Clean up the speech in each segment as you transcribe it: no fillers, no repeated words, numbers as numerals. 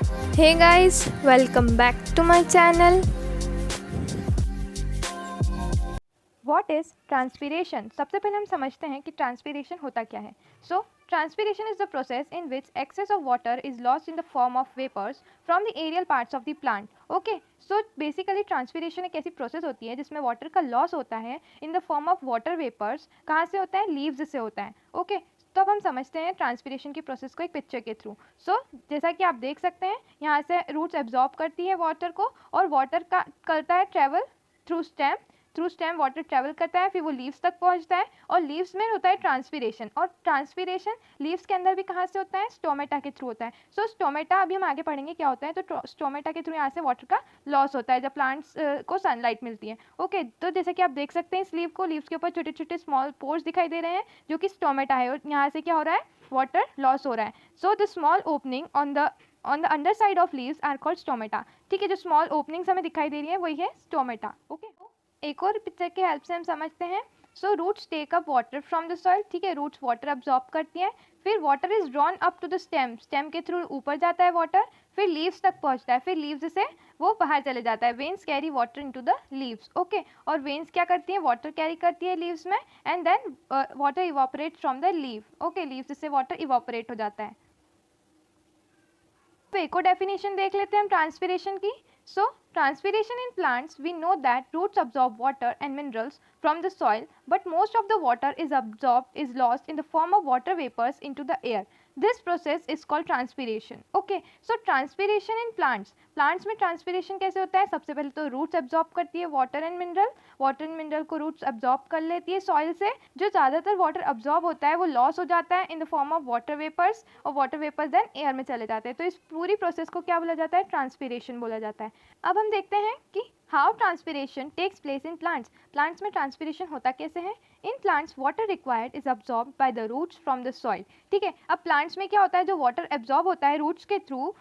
Hey guys, welcome back to my channel. What is transpiration. सबसे पहले हम समझते हैं कि ट्रांसपीरेशन होता क्या है। So transpiration is the process in which excess of water is lost in the form of vapours from the aerial parts of the plant. Okay, so basically transpiration एक ऐसी प्रोसेस होती है जिसमें वाटर का loss होता है in the form of water vapours. कहाँ से होता है? लीव्स से होता है। ओके, तो अब हम समझते हैं ट्रांसपीरेशन की प्रोसेस को एक पिक्चर के थ्रू। सो जैसा कि आप देख सकते हैं, यहाँ से रूट्स एब्जॉर्ब करती है वाटर को और वाटर का करता है travel through stem water travel करता है, फिर वो लीव्स तक पहुंचता है और लीव्स में होता है ट्रांसपीरेशन। और ट्रांसपीरेशन लीव्स के अंदर भी कहाँ से होता है? स्टोमेटा के थ्रू होता है। सो स्टोमेटा अभी हम आगे पढ़ेंगे क्या होता है। तो स्टोमेटा के थ्रू यहाँ से वाटर का लॉस होता है जब प्लांट्स को सनलाइट मिलती है। ओके, तो जैसे कि आप देख सकते हैं इस लीव्स के ऊपर छोटे छोटे स्मॉल पोर्स दिखाई दे रहे हैं जो कि स्टोमेटा है और यहाँ से क्या हो रहा है? वाटर लॉस हो रहा है। So the small opening on the underside of leaves are called stomata. ठीक है, जो स्मॉल ओपनिंग्स हमें दिखाई दे रही है वही है स्टोमेटा। ओके, एक और पिक्चर के हेल्प से हम समझते हैं। So roots take up water from the soil. ठीक है, रूट्स वाटर अब्जॉर्ब करती हैं, फिर water is drawn up to the stem के थ्रू ऊपर जाता है वाटर, फिर लीव्स तक पहुंचता है, फिर लीव्स से वो बाहर चले जाता है। Veins carry water into the leaves. Okay, और वेन्स क्या करती हैं? वाटर कैरी करती है लीव्स में and then water evaporate from the leaf. Okay, leaves से वाटर इवापोरेट हो जाता है। तो एक और डेफिनेशन देख लेते हैं हम ट्रांसपीरेशन की। सो transpiration in plants, we know that roots absorb water and minerals from the soil, but most of the water is lost in the form of water vapors into the air. This process is called transpiration. Okay, so transpiration in plants में transpiration कैसे होता है? सबसे पहले तो roots absorb करती है water and mineral को रूट्स एब्जॉर्ब कर लेती है सॉइल से। जो ज़्यादातर वाटर एब्जॉर्ब होता है वो लॉस हो जाता है in the form of water vapours और वाटर वेपर्स देन एयर में चले जाते हैं। तो इस पूरी प्रोसेस को क्या बोला जाता है? ट्रांसपीरेशन बोला जाता है। अब हम देखते हैं कि how transpiration takes place in plants में ट्रांसपीरेशन होता कैसे है। In plants water required is absorb by the roots from the soil. ठीक है, अब प्लांट्स में क्या होता है? जो वाटर एब्जॉर्ब होता है रूट्स के थ्रू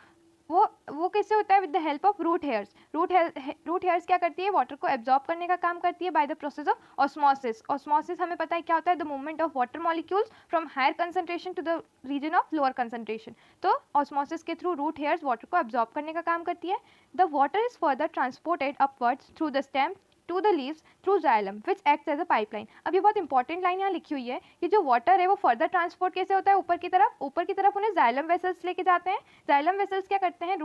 वो कैसे होता है? With the help of root hairs. Root hairs क्या करती है? वाटर को एब्जॉर्ब करने का काम करती है by the process of osmosis. Osmosis हमें पता है क्या होता है? The movement of water molecules from higher concentration to the region of lower concentration. तो ऑस्मोसिस के थ्रू रूट हेयर्स वाटर को एब्जॉर्ब करने का काम करती है। The water is further transported upwards through the stem to the leaves through xylem which acts as a pipeline. अब ये बहुत इंपॉर्टेंट लाइन यहाँ लिखी हुई है कि जो वाटर है वो फर्दर ट्रांसपोर्ट कैसे होता है? ऊपर की तरफ उन्हें जाइलम वेसल्स लेके जाते हैं। जाइलम वेसल्स क्या करते हैं?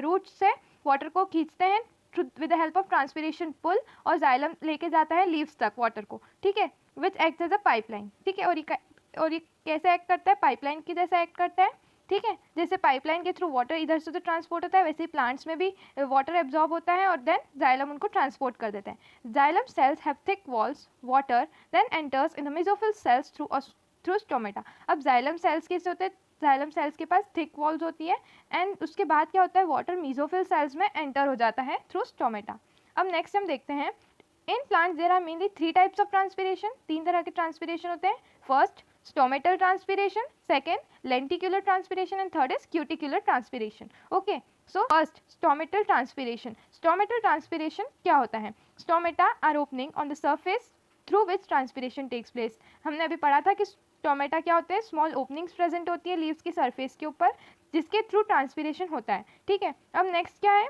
रूट से वाटर को खींचते हैं with the help of transpiration pull और जाइलम लेके जाता है लीव्स तक वाटर को। ठीक है, which acts as a pipeline. ठीक है, और ये कैसे एक्ट करता है? पाइपलाइन की जैसे एक्ट करता है। ठीक है, जैसे पाइपलाइन के थ्रू वाटर इधर से तो ट्रांसपोर्ट होता है, वैसे ही प्लांट्स में भी वाटर एब्जॉर्ब होता है और देन जाइलम उनको ट्रांसपोर्ट कर देते हैं। Xylem cells have thick walls, water then enters in the mesophyll cells through stomata. अब जाइलम सेल्स कैसे होते हैं? जाइलम सेल्स के पास थिक वॉल्स होती है एंड उसके बाद क्या होता है? वाटर मेसोफिल सेल्स में एंटर हो जाता है थ्रू स्टोमेटा। अब नेक्स्ट हम देखते हैं in plants there are mainly 3 types of transpiration. 3 तरह के ट्रांसपीरेशन होते हैं। First stomatal transpiration, second lenticular transpiration and third is cuticular transpiration. Okay, so first stomatal transpiration. Stomatal transpiration क्या होता है? Stomata are opening on the surface through which transpiration takes place. हमने अभी पढ़ा था कि स्टोमेटा क्या होते हैं? स्मॉल ओपनिंग्स प्रेजेंट होती है लीव्स की सरफेस के ऊपर जिसके थ्रू ट्रांसपीरेशन होता है। ठीक है, अब नेक्स्ट क्या है?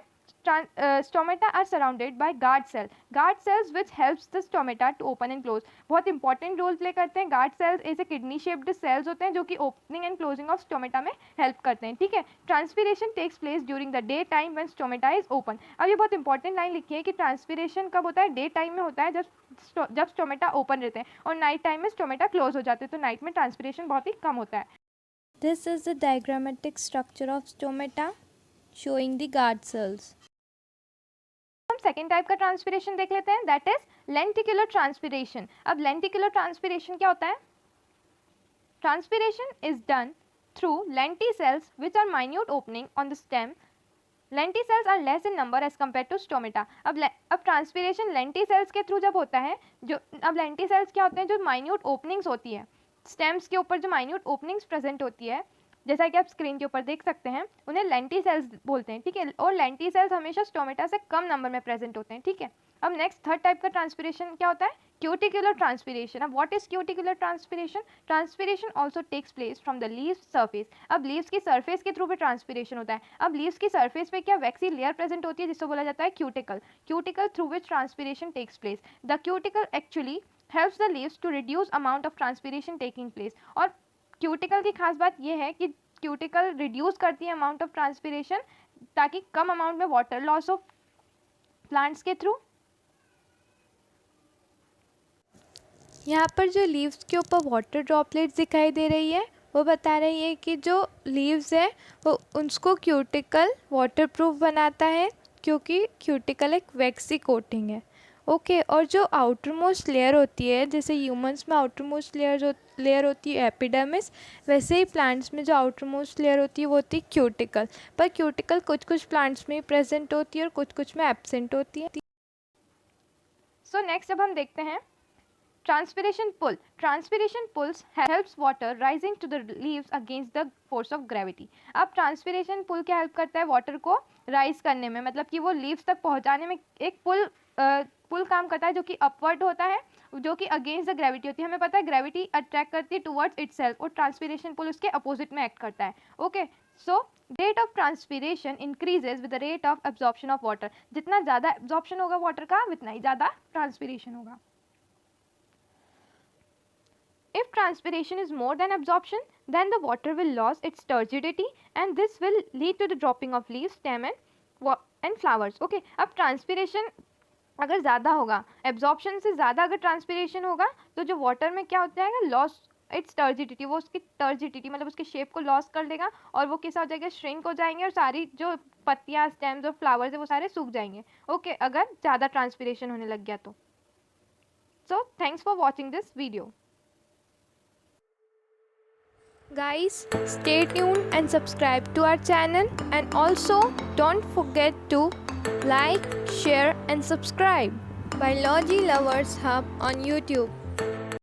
Stomata are surrounded by guard cells which helps the stomata to open and close। बहुत इंपॉर्टेंट रोल प्ले करते हैं। गार्ड सेल्स ऐसे किडनी शेप्ड सेल्स होते हैं जो कि opening and closing of stomata में हेल्प करते हैं। ठीक है, transpiration takes place during the day time when stomata is open. अब ये बहुत इंपॉर्टेंट लाइन लिखी है कि ट्रांसपीरेशन कब होता है? डे टाइम में होता है जब स्टोमेटा ओपन रहते हैं और नाइट टाइम में स्टोमेटा क्लोज हो जाते हैं, तो नाइट में ट्रांसपीरेशन बहुत ही कम होता है। This is the diagrammatic structure of stomata showing the guard cells. हम सेकेंड टाइप का ट्रांसपीरेशन देख लेते हैं, दैट इज लेंटिकुलर ट्रांसपीरेशन। अब लेंटिकुलर ट्रांसपीरेशन क्या होता है? Transpiration is done through lenticels which are minute opening on the stem. lenticels are less in number as compared to stomata। अब ट्रांसपीरेशन lenticels के थ्रू जब होता है, जो अब lenticels क्या होते हैं? जो माइन्यूट ओपनिंग्स होती है स्टेम्स के ऊपर, जो माइन्यूट ओपनिंग्स प्रेजेंट होती है जैसा कि आप स्क्रीन के ऊपर देख सकते हैं, उन्हें लेंटिसेल्स बोलते हैं, ठीक है, और लेंटिसेल्स हमेशा स्टोमेटा से कम नंबर में प्रेजेंट होते हैं, ठीक है। अब नेक्स्ट थर्ड टाइप का ट्रांसपिरेशन क्या होता है, क्यूटिकुलर ट्रांसपिरेशन। अब what is cuticular transpiration? Transpiration also takes place from the leaves surface. अब लीव्स की सरफेस के थ्रू भी ट्रांसपिरेशन होता है। अब लीव्स की सरफेस पे क्या वैक्सी लेयर प्रेजेंट होती है, जिसको बोला जाता है cuticle, cuticle through which transpiration takes place. The cuticle actually helps the leaves to reduce amount of transpiration taking place। और क्यूटिकल की खास बात यह है कि क्यूटिकल रिड्यूस करती है अमाउंट ऑफ ट्रांसपिरेशन, ताकि कम अमाउंट में वाटर लॉस हो प्लांट्स के थ्रू। यहाँ पर जो लीव्स के ऊपर वाटर ड्रॉपलेट्स दिखाई दे रही है वो बता रही है कि जो लीव्स है वो उसको क्यूटिकल वाटर प्रूफ बनाता है, क्योंकि क्यूटिकल एक वैक्सी कोटिंग है। ओके, और जो आउटर मोस्ट लेयर होती है, जैसे ह्यूमंस में आउटर मोस्ट लेयर होती है एपिडर्मिस, वैसे ही प्लांट्स में जो आउटर मोस्ट लेयर होती है वो होती है क्यूटिकल। पर क्यूटिकल कुछ कुछ प्लांट्स में प्रेजेंट होती है और कुछ कुछ में एब्सेंट होती है। सो नेक्स्ट अब हम देखते हैं transpiration pull. Transpiration pulls helps water rising to the leaves against the force of gravity. अब ट्रांसपिरेशन पुल क्या हेल्प करता है वाटर को राइज करने में, मतलब कि वो लीव्स तक पहुंचाने में एक पुल काम करता है, जो कि अपवर्ड होता है, जो कि अगेंस्ट द ग्रेविटी होती है। हमें पता है ग्रेविटी अट्रैक्ट करती है टुवर्ड्स इटसेल्फ, और ट्रांसपिरेशन पुल उसके अपोजिट में एक्ट करता है। Okay, so rate of transpiration increases with the rate of absorption of water. जितना ज़्यादा एब्जॉर्प्शन होगा वाटर का, उतना ही ज़्यादा ट्रांसपिरेशन होगा। If transpiration is more than absorption, then the water will lose its turgidity and this will lead to the dropping of leaves, stem and flowers. Okay, अब transpiration अगर ज़्यादा होगा, एब्जॉर्प्शन से ज़्यादा अगर ट्रांसपिरेशन होगा, तो जो वाटर में क्या हो जाएगा, लॉस इट्स टर्जिडिटी, वो उसकी टर्जिडिटी मतलब उसके शेप को लॉस कर देगा, और वो कैसा हो जाएगा, श्रिंक हो जाएंगे, और सारी जो पत्तियाँ, स्टेम्स और फ्लावर्स है वो सारे सूख जाएंगे। ओके, अगर ज़्यादा ट्रांसपिरेशन होने लग गया तो। So thanks for watching this video. Guys, stay tuned and subscribe to our channel, and also don't forget to like, share and subscribe. Biology Lovers Hub on YouTube.